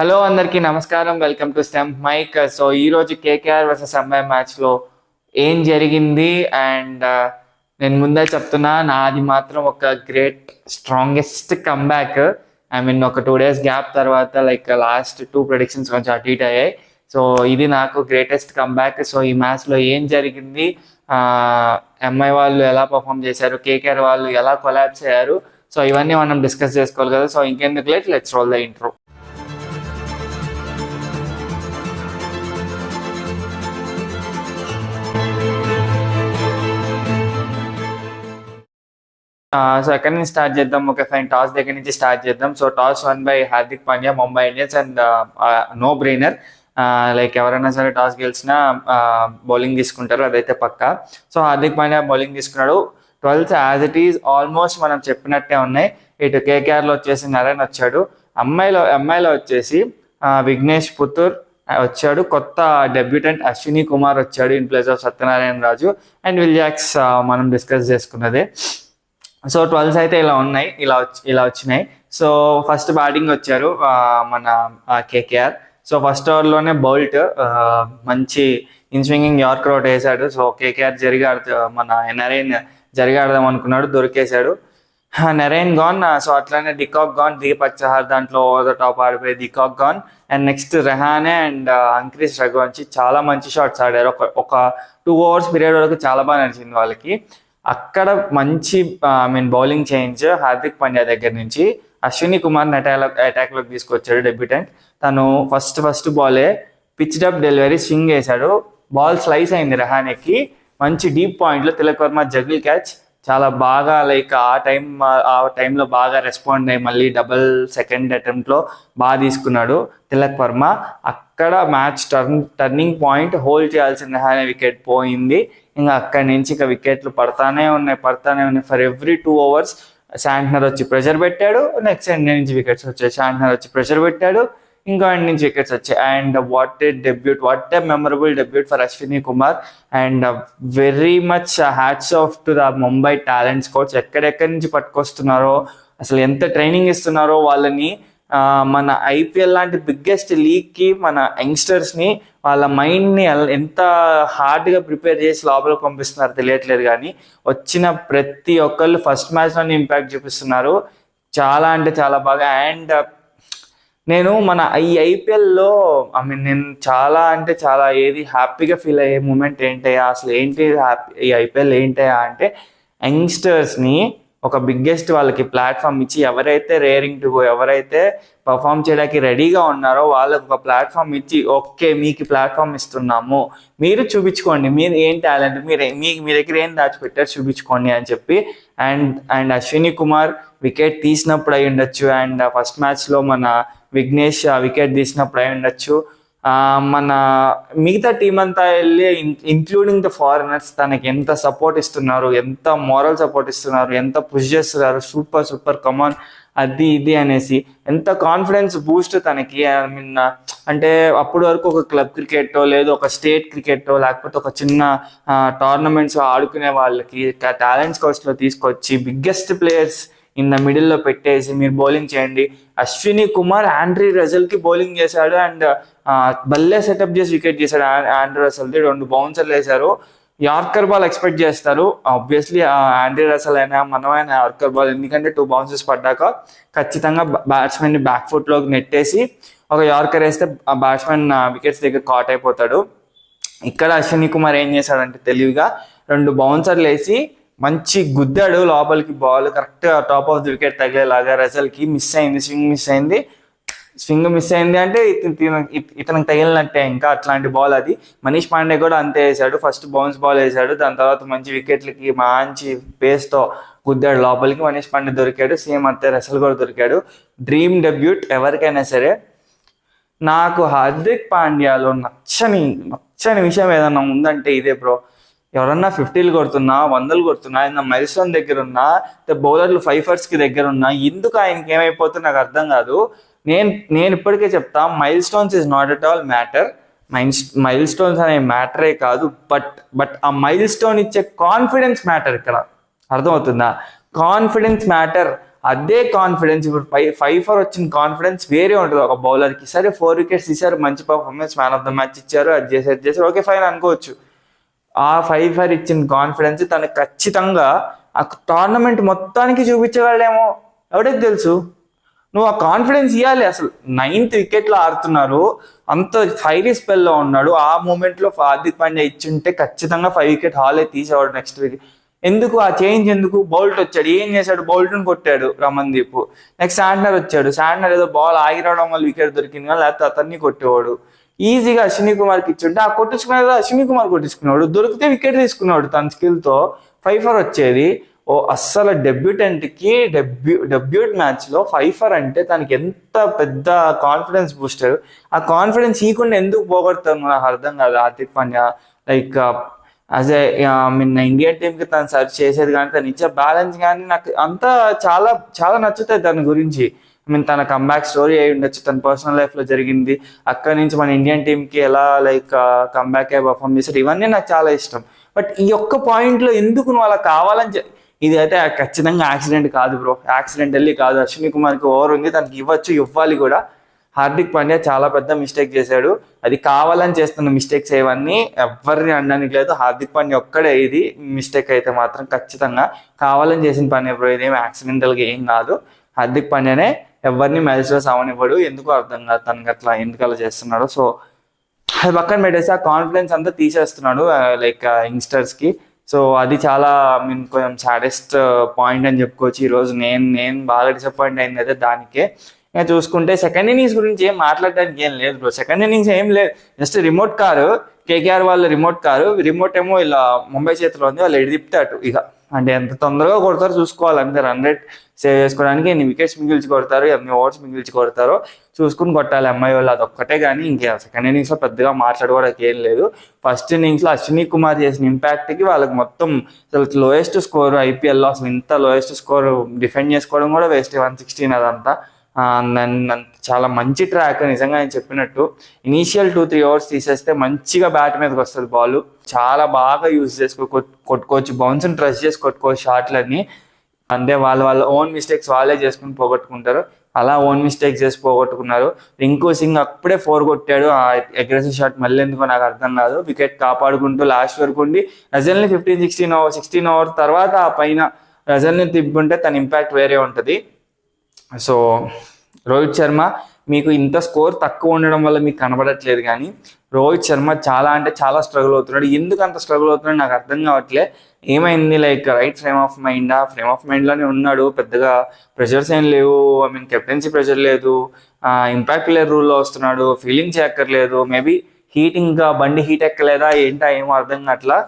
Hello అందరికీ నమస్కారం. Welcome to stump mic. So ఈరోజు కేకేఆర్ వర్సెస్ ఎంఐ మ్యాచ్లో ఏం జరిగింది అండ్ నేను ముందే చెప్తున్నా, నాది మాత్రం ఒక గ్రేట్ స్ట్రాంగెస్ట్ కంబ్యాక్. ఒక 2 days గ్యాప్ తర్వాత లాస్ట్ 2 ప్రెడిక్షన్స్ కొంచెం అటు ఇటు అయ్యాయి. సో ఇది నాకు గ్రేటెస్ట్ కంబ్యాక్. సో ఈ మ్యాచ్లో ఏం జరిగింది, ఎంఐ వాళ్ళు ఎలా పర్ఫామ్ చేశారు, కేకేఆర్ వాళ్ళు ఎలా కొలాబ్స్ అయ్యారు, సో ఇవన్నీ మనం డిస్కస్ చేసుకోవాలి కదా. సో ఇంకెందుకు late, let's roll the intro. So ఎక్కడి నుంచి స్టార్ట్ చేద్దాం? ఓకే ఫైన్, టాస్ దగ్గర నుంచి స్టార్ట్ చేద్దాం. So toss won by Hardik Pandya, Mumbai Indians, and no brainer. ఎవరైనా సరే టాస్ గెలిచినా బౌలింగ్ తీసుకుంటారు, అదైతే పక్కా. సో హార్దిక్ పాండ్యా బౌలింగ్ తీసుకున్నాడు. 12 యాజ్ ఇట్ ఈజ్ ఆల్మోస్ట్ మనం చెప్పినట్టే ఉన్నాయి. ఇటు కేకేఆర్లో వచ్చేసి నరేన్ వచ్చాడు, ఎంఐలో వచ్చేసి విఘ్నేష్ పుత్తూర్ వచ్చాడు, కొత్త డెబ్యూటెంట్ అశ్విని కుమార్ వచ్చాడు in place of Satyanarayana Raju, and Will Jacks మనం డిస్కస్ చేసుకున్నదే. సో 12 అయితే ఇలా వచ్చినాయి. సో ఫస్ట్ బ్యాటింగ్ వచ్చారు మన కేకేఆర్. సో ఫస్ట్ ఓవర్లోనే బౌల్ట్ మంచి ఇన్ స్వింగింగ్ యార్కర్ అవుట్ వేసాడు. సో కేకేఆర్ మన నరేన్ జరిగాడదాం అనుకున్నాడు, దొరికేశాడు. Narine gone. సో అట్లానే డికాక్ గాన్, దీపక్ చహర్ దాంట్లో ఓవర్ ద టాప్ ఆడిపోయి de Kock gone. And next Rahane and Angkrish Raghuvanshi చాలా మంచి షాట్స్ ఆడారు. ఒక 2 overs పీరియడ్ వరకు చాలా బాగా నడిచింది వాళ్ళకి. అక్కడ మంచి బౌలింగ్ చేంజ్ హార్దిక్ పాండ్యా దగ్గర నుంచి. అశ్విని కుమార్ని అటాక్లోకి తీసుకొచ్చాడు డెబ్యూటెంట్. తను ఫస్ట్ బాలే పిచ్డ్ అప్ డెలివరీ స్వింగ్ వేశాడు, బాల్ స్లైస్ అయింది రెహానేకి. మంచి డీప్ పాయింట్లో తిలక్ వర్మ జగిల్ క్యాచ్, చాలా బాగా ఆ టైంలో బాగా రెస్పాండ్ అయ్యి మళ్ళీ డబుల్ సెకండ్ అటెంప్ట్లో బాగా తీసుకున్నాడు తిలక్ వర్మ. అక్కడ మ్యాచ్ టర్నింగ్ పాయింట్. హోల్డ్ చేయాల్సిన రెహానే వికెట్ పోయింది. ఇంకా అక్కడి నుంచి ఇంకా వికెట్లు పడతానే ఉన్నాయి. ఫర్ ఎవ్రీ 2 overs శాంట్నర్ వచ్చి ప్రెషర్ పెట్టాడు, నెక్స్ట్ ఎండ్ నుంచి వికెట్స్ వచ్చాయి. శాంట్నర్ వచ్చి ప్రెషర్ పెట్టాడు, ఇంకో ఎండ్ నుంచి వికెట్స్ వచ్చాయి. And what a memorable debut for Ashwini Kumar. And very much hats off to the Mumbai talents coach. ఎక్కడెక్కడి నుంచి పట్టుకొస్తున్నారో, అసలు ఎంత ట్రైనింగ్ ఇస్తున్నారో వాళ్ళని. మన ఐపీఎల్ లాంటి బిగ్గెస్ట్ లీగ్కి మన యంగ్స్టర్స్ని, వాళ్ళ మైండ్ని ఎంత హార్డ్గా ప్రిపేర్ చేసి లోపలికి పంపిస్తున్నారు తెలియట్లేదు. కానీ వచ్చిన ప్రతి ఒక్కళ్ళు ఫస్ట్ మ్యాచ్లోనే ఇంపాక్ట్ చూపిస్తున్నారు, చాలా అంటే చాలా బాగా. అండ్ నేను మన ఈ ఐపీఎల్లో నేను చాలా అంటే చాలా హ్యాపీగా ఫీల్ అయ్యే మూమెంట్ ఏంటయ్యా, అసలు ఈ ఐపీఎల్ ఏంటయ్యా అంటే, యంగ్స్టర్స్ని ఒక బిగ్గెస్ట్ వాళ్ళకి ప్లాట్ఫామ్ ఇచ్చి, ఎవరైతే రేరింగ్ టు గో, ఎవరైతే పర్ఫామ్ చేయడానికి రెడీగా ఉన్నారో వాళ్ళకి ఒక ప్లాట్ఫామ్ ఇచ్చి, ఓకే మీకు ప్లాట్ఫామ్ ఇస్తున్నాము, మీరు చూపించుకోండి, మీరు ఏం టాలెంట్, మీ దగ్గర ఏం దాచిపెట్టారు చూపించుకోండి అని చెప్పి. అండ్ అశ్విని కుమార్ వికెట్ తీసినప్పుడు అయి ఉండొచ్చు, అండ్ ఫస్ట్ మ్యాచ్లో మన విఘ్నేష్ వికెట్ తీసినప్పుడు అయి ఉండొచ్చు. మన మిగతా టీం అంతా వెళ్ళి, ఇంక్లూడింగ్ ద ఫారినర్స్, తనకి ఎంత సపోర్ట్ ఇస్తున్నారు, ఎంత మోరల్ సపోర్ట్ ఇస్తున్నారు, ఎంత పుష్ చేస్తున్నారు, సూపర్ కమాన్ అది ఇది అనేసి, ఎంత కాన్ఫిడెన్స్ బూస్ట్ తనకి. అంటే అప్పటి వరకు ఒక క్లబ్ క్రికెట్టో, లేదు ఒక స్టేట్ క్రికెట్టో, లేకపోతే ఒక చిన్న టోర్నమెంట్స్ ఆడుకునే వాళ్ళకి టాలెంట్స్ కోచ్లో తీసుకొచ్చి బిగ్గెస్ట్ ప్లేయర్స్ ఇన్ ద మిడిల్లో పెట్టేసి మీరు బౌలింగ్ చేయండి. అశ్విని కుమార్ ఆండ్రీ రసెల్కి బౌలింగ్ చేశాడు, అండ్ భలే సెటప్ చేసి వికెట్ చేశాడు ఆండ్రీ రసెల్ది. 2 బౌన్సర్లు వేశారు. యార్కర్ బాల్ ఎక్స్పెక్ట్ చేస్తారు ఆబ్వియస్లీ, ఆండ్రీ రసెల్ అయినా మనమైనా యార్కర్ బాల్, ఎందుకంటే 2 bounces పడ్డాక ఖచ్చితంగా బ్యాట్స్మెన్ని బ్యాక్ ఫుట్లోకి నెట్టేసి ఒక యార్కర్ వేస్తే ఆ బ్యాట్స్మెన్ వికెట్స్ దగ్గర కాట్ అయిపోతాడు. ఇక్కడ అశ్విని కుమార్ ఏం చేశాడంటే తెలివిగా 2 బౌన్సర్లు వేసి మంచి గుద్దాడు లోపలికి, ball correct top of the wicket తగిలేలాగా. రసల్కి స్వింగ్ మిస్ అయింది అంటే ఇతనికి తగిలినట్టే. ఇంకా అట్లాంటి బాల్ అది. మనీష్ పాండే కూడా అంతే వేసాడు, ఫస్ట్ బౌన్స్ బాల్ వేసాడు, దాని తర్వాత మంచి వికెట్లకి మంచి పేస్తో గుద్దాడు లోపలికి. మనీష్ పాండే దొరికాడు, సేమ్ అంతే రసల్ కూడా దొరికాడు. డ్రీమ్ డెబ్యూట్ ఎవరికైనా సరే. నాకు హార్దిక్ పాండ్యాలో నచ్చని విషయం ఏదన్నా ఉందంటే ఇదే బ్రో. ఎవరన్నా 50లు కొడుతున్నా, 100లు కొడుతున్నా, ఏదన్నా మైల్ స్టోన్ దగ్గర ఉన్నా, బౌలర్లు 5ers దగ్గర ఉన్నా, ఎందుకు ఆయనకి ఏమైపోతుందో నాకు అర్థం కాదు. నేను ఇప్పటికే చెప్తా, mile stones is not at all matter. Mile stones అనే మ్యాటరే కాదు, బట్ ఆ మైల్ స్టోన్ ఇచ్చే కాన్ఫిడెన్స్ మ్యాటర్. ఇక్కడ అర్థమవుతుందా? Confidence matter. అదే కాన్ఫిడెన్స్ ఇప్పుడు 5-4 వచ్చిన కాన్ఫిడెన్స్ వేరే ఉంటుంది ఒక బౌలర్కి. సరే 4 వికెట్స్ తీశారు, మంచి performance, man of the match ఇచ్చారు, అది చేశారు, ఓకే ఫైన్ అనుకోవచ్చు. ఆ 5-4 ఇచ్చిన కాన్ఫిడెన్స్ తనకు ఖచ్చితంగా ఆ టోర్నమెంట్ మొత్తానికి చూపించగలడేమో, ఎవరికి తెలుసు. నువ్వు ఆ కాన్ఫిడెన్స్ ఇవ్వాలి. అసలు 9th వికెట్లో ఆడుతున్నారు, అంత ఫైరీ స్పెల్లో ఉన్నాడు. ఆ మూమెంట్లో హార్దిక్ పాండ్యా ఇచ్చుంటే ఖచ్చితంగా 5 వికెట్ హాలే తీసేవాడు నెక్స్ట్ వీక్. ఎందుకు ఆ చేంజ్ ఎందుకు? బౌల్ట్ వచ్చాడు, ఏం చేశాడు? బౌల్ట్ని కొట్టాడు రమన్దీప్. నెక్స్ట్ శాంట్నర్ వచ్చాడు, శాంట్నర్ ఏదో బాల్ ఆగి రావడం వల్ల వికెట్ దొరికింది కానీ లేకపోతే అతన్ని కొట్టేవాడు. ఈజీగా అశ్విని కుమార్కి ఇచ్చుంటే ఆ కొట్టించుకునేది అశ్విని కుమార్ కొట్టించుకునేవాడు, దొరికితే వికెట్ తీసుకునేవాడు, తన స్కిల్తో 5-4 వచ్చేది. ఓ అస్సలు డెబ్యూటెంట్కి డెబ్యూట్ మ్యాచ్లో 5-4 అంటే తనకి ఎంత పెద్ద కాన్ఫిడెన్స్ బూస్టర్. ఆ కాన్ఫిడెన్స్ ఇవ్వకుండా ఎందుకు పోగొడతాను నాకు అర్థం కాదు Hardik Pandya. Like as a Indian టీంకి తను సర్చ్ చేసేది కానీ తను ఇచ్చే బ్యాలెన్స్ కానీ నాకు అంతా చాలా చాలా నచ్చుతాయి దాని గురించి. తన కంబ్యాక్ స్టోరీ అయి ఉండొచ్చు, తన పర్సనల్ లైఫ్లో జరిగింది, అక్కడి నుంచి మన ఇండియన్ టీంకి ఎలా లైక్ కంబ్యాక్ అయ్యి పర్ఫామ్ చేశారు, ఇవన్నీ నాకు చాలా ఇష్టం. బట్ ఈ ఒక్క పాయింట్లో ఎందుకు నువ్వు అలా కావాలని ఇది అయితే ఖచ్చితంగా యాక్సిడెంట్ కాదు బ్రో, యాక్సిడెంటల్లీ కాదు. అశ్విని కుమార్కి ఓవర్ ఉంది, తనకి ఇవ్వాలి కూడా. హార్దిక్ పాండ్యా చాలా పెద్ద మిస్టేక్ చేశాడు, అది కావాలని చేస్తున్న మిస్టేక్స్ ఏవన్నీ ఎవరిని అనడానికి లేదు. హార్దిక్ పాండ్యా ఒక్కడే ఇది మిస్టేక్ అయితే మాత్రం ఖచ్చితంగా కావాలని చేసిన పని బ్రో, ఇదేం యాక్సిడెంటల్గా ఏం కాదు. హార్దిక్ పాండ్యానే ఎవరిని మ్యాచ్లో అవనివ్వడు, ఎందుకు అర్థం కాదు తనకి అట్లా ఎందుకు అలా చేస్తున్నాడు. సో అది పక్కన పెట్టేసి ఆ కాన్ఫిడెన్స్ అంతా తీసేస్తున్నాడు లైక్ యంగ్స్టర్స్కి. సో అది చాలా కొంచెం సాడెస్ట్ పాయింట్ అని చెప్పుకోవచ్చు. ఈరోజు నేను బాగా డిసప్పాయింట్ అయింది అయితే దానికే. ఇంకా చూసుకుంటే సెకండ్ ఇన్నింగ్స్ గురించి ఏం మాట్లాడడానికి ఏం లేదు బ్రో. సెకండ్ ఇన్నింగ్స్ ఏం లేదు, జస్ట్ రిమోట్ కారు, కేకేఆర్ వాళ్ళ రిమోట్ ఏమో ఇలా ముంబై చేతిలో ఉంది, వాళ్ళు ఎడిదిప్తాడు ఇక. అంటే ఎంత తొందరగా కొడతారో చూసుకోవాలి అంతే. రన్ రేట్ సేవ్ చేసుకోవడానికి ఎన్ని వికెట్స్ మిగిల్చి కొడతారు, ఎన్ని ఓవర్స్ మిగిల్చి కొడతారో చూసుకుని కొట్టాలి ఎంఐ వాళ్ళు, అదొక్కటే. కానీ ఇంకా సెకండ్ ఇన్నింగ్స్లో పెద్దగా మాట్లాడుకోవడానికి ఏం లేదు. ఫస్ట్ ఇన్నింగ్స్లో అశ్విని కుమార్ చేసిన ఇంపాక్ట్కి వాళ్ళకి మొత్తం అసలు లోయెస్ట్ స్కోర్ ఐపీఎల్లో, అసలు ఇంత లోయెస్ట్ స్కోర్ డిఫెండ్ చేసుకోవడం కూడా వేస్ట్. 116 అదంతా చాలా మంచి ట్రాక్ నిజంగా. నేను చెప్పినట్టు ఇనీషియల్ 2-3 ఓవర్స్ తీసేస్తే మంచిగా బ్యాట్ మీదకి వస్తుంది బాల్, చాలా బాగా యూజ్ కొట్టుకోవచ్చు, బౌన్స్ని ట్రస్ట్ చేసి కొట్టుకోవచ్చు షాట్లన్నీ. అంటే వాళ్ళ ఓన్ మిస్టేక్స్ వాళ్ళే చేసుకుని పోగొట్టుకుంటారు, అలా ఓన్ మిస్టేక్స్ చేసి పోగొట్టుకున్నారు. రింకు సింగ్ అప్పుడే 4 కొట్టాడు, ఆ అగ్రెసివ్ షాట్ మళ్ళీ ఎందుకో నాకు అర్థం కాదు. వికెట్ కాపాడుకుంటూ లాస్ట్ వరకు ఉండి రజల్ని 16 ఓవర్ తర్వాత ఆ పైన రజల్ని తిప్పుంటే తన ఇంపాక్ట్ వేరే ఉంటుంది. సో రోహిత్ శర్మ మీకు ఇంత స్కోర్ తక్కువ ఉండడం వల్ల మీకు కనబడట్లేదు, కానీ రోహిత్ శర్మ చాలా అంటే చాలా స్ట్రగుల్ అవుతున్నాడు. ఎందుకు అంత స్ట్రగుల్ అవుతున్నాడు నాకు అర్థం కావట్లే. ఏమైంది లైక్ రైట్ ఫ్రేమ్ ఆఫ్ మైండ్లోనే ఉన్నాడు, పెద్దగా ప్రెషర్స్ ఏం లేవు. కెప్టెన్సీ ప్రెషర్ లేదు, ఇంపాక్ట్ ప్లేయర్ రూల్లో వస్తున్నాడు, ఫీలింగ్ చేయక్కర్లేదు. మేబీ హీట్ ఇంకా బండి హీట్ ఎక్కలేదా ఏంటా ఏమో అర్థం కావట్లా.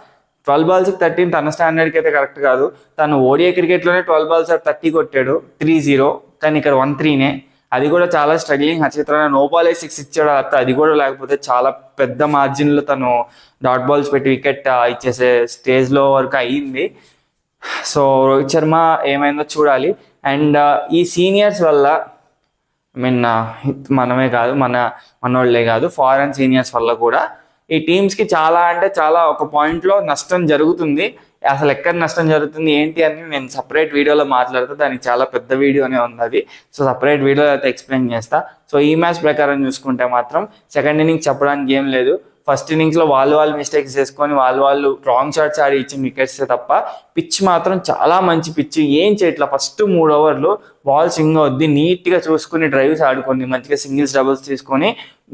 12 balls 13 తన స్టాండర్డ్కి అయితే కరెక్ట్ కాదు. తను ఓడిఐ క్రికెట్లోనే 12 balls 30 కొట్టాడు, 3-0. కానీ ఇక్కడ 1-3నే, అది కూడా చాలా struggling. Harshit Rana no ball 6 ఇచ్చాడు, అది కూడా లేకపోతే చాలా పెద్ద మార్జిన్లో తను డాట్ బాల్స్ పెట్టి వికెట్ ఇచ్చేసే స్టేజ్లో వరకు అయ్యింది. సో రోహిత్ శర్మ ఏమైందో చూడాలి. అండ్ ఈ సీనియర్స్ వల్ల మనమే కాదు మనోళ్ళే కాదు, ఫారెన్ సీనియర్స్ వల్ల కూడా ఈ టీమ్స్కి చాలా అంటే చాలా ఒక పాయింట్లో నష్టం జరుగుతుంది. అసలు ఎక్కడ నష్టం జరుగుతుంది ఏంటి అని నేను సపరేట్ వీడియోలో మాట్లాడుతూ, దానికి చాలా పెద్ద వీడియోనే ఉంది అది. సో సపరేట్ వీడియోలో అయితే ఎక్స్ప్లెయిన్ చేస్తా. సో ఈ మ్యాచ్ ప్రకారం చూసుకుంటే మాత్రం సెకండ్ ఇన్నింగ్స్ చెప్పడానికి ఏం లేదు. ఫస్ట్ ఇన్నింగ్స్లో వాళ్ళు మిస్టేక్స్ చేసుకొని వాళ్ళు రాంగ్ షాట్స్ ఆడి ఇచ్చిన వికెట్స్ తప్ప పిచ్ మాత్రం చాలా మంచి పిచ్. ఏం చేయట్లా ఫస్ట్ 3 ఓవర్లు బాల్ స్వింగ్ అవుద్ది, నీట్గా చూసుకుని డ్రైవ్స్ ఆడుకొని మంచిగా సింగిల్స్ డబుల్స్ తీసుకొని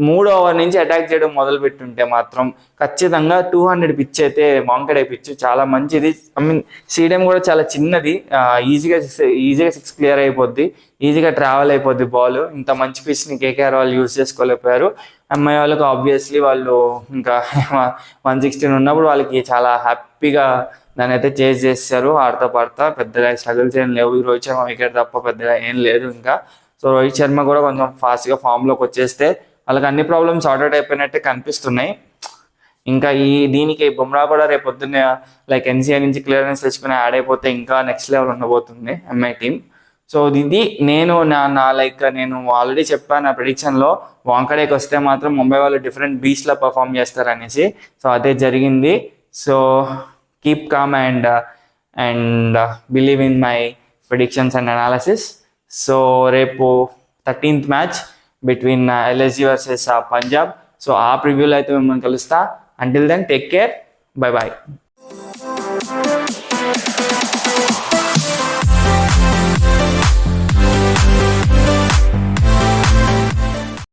3వ ఓవర్ నుంచి అటాక్ చేయడం మొదలు పెట్టుంటే మాత్రం ఖచ్చితంగా 200 పిచ్ అయితే వాంకడే పిచ్ చాలా మంచిది. స్టేడియం కూడా చాలా చిన్నది, ఈజీగా 6 క్లియర్ అయిపోద్ది, ఈజీగా ట్రావెల్ అయిపోద్ది బాల్. ఇంత మంచి పిచ్ని కేకేఆర్ వాళ్ళు యూజ్ చేసుకోలేకపోయారు. ఎంఐ వాళ్ళకు ఆబ్వియస్లీ వాళ్ళు ఇంకా 116 ఉన్నప్పుడు వాళ్ళకి చాలా హ్యాపీగా దాన్ని అయితే చేజ్ చేస్తారు ఆడతా పెద్దగా స్ట్రగుల్స్ ఏం లేవు. రోహిత్ శర్మ వికెట్ తప్ప పెద్దగా ఏం లేదు ఇంకా. సో రోహిత్ శర్మ కూడా కొంచెం ఫాస్ట్గా ఫామ్లోకి వచ్చేస్తే వాళ్ళకి అన్ని ప్రాబ్లమ్స్ సార్ట్అవుట్ అయిపోయినట్టే కనిపిస్తున్నాయి. ఇంకా దీనికి బుమ్రా కూడా రేపు పొద్దున్నే లైక్ ఎన్సీఐ నుంచి క్లియరెన్స్ తెచ్చుకుని యాడ్ అయిపోతే ఇంకా నెక్స్ట్ లెవెల్ ఉండబోతుంది ఎంఐ టీం. సో ఇది నేను ఆల్రెడీ చెప్పాను నా ప్రెడిక్షన్లో, వాంకడేకి వస్తే మాత్రం ముంబై వాళ్ళు డిఫరెంట్ బీచ్లో పర్ఫామ్ చేస్తారనేసి. సో అదే జరిగింది. So keep calm and believe in my predictions and analysis. So రేపు 13th match between LSG versus Punjab. So ఆ ప్రివ్యూలో అయితే మిమ్మల్ని కలుస్తా. Until then take care, bye bye.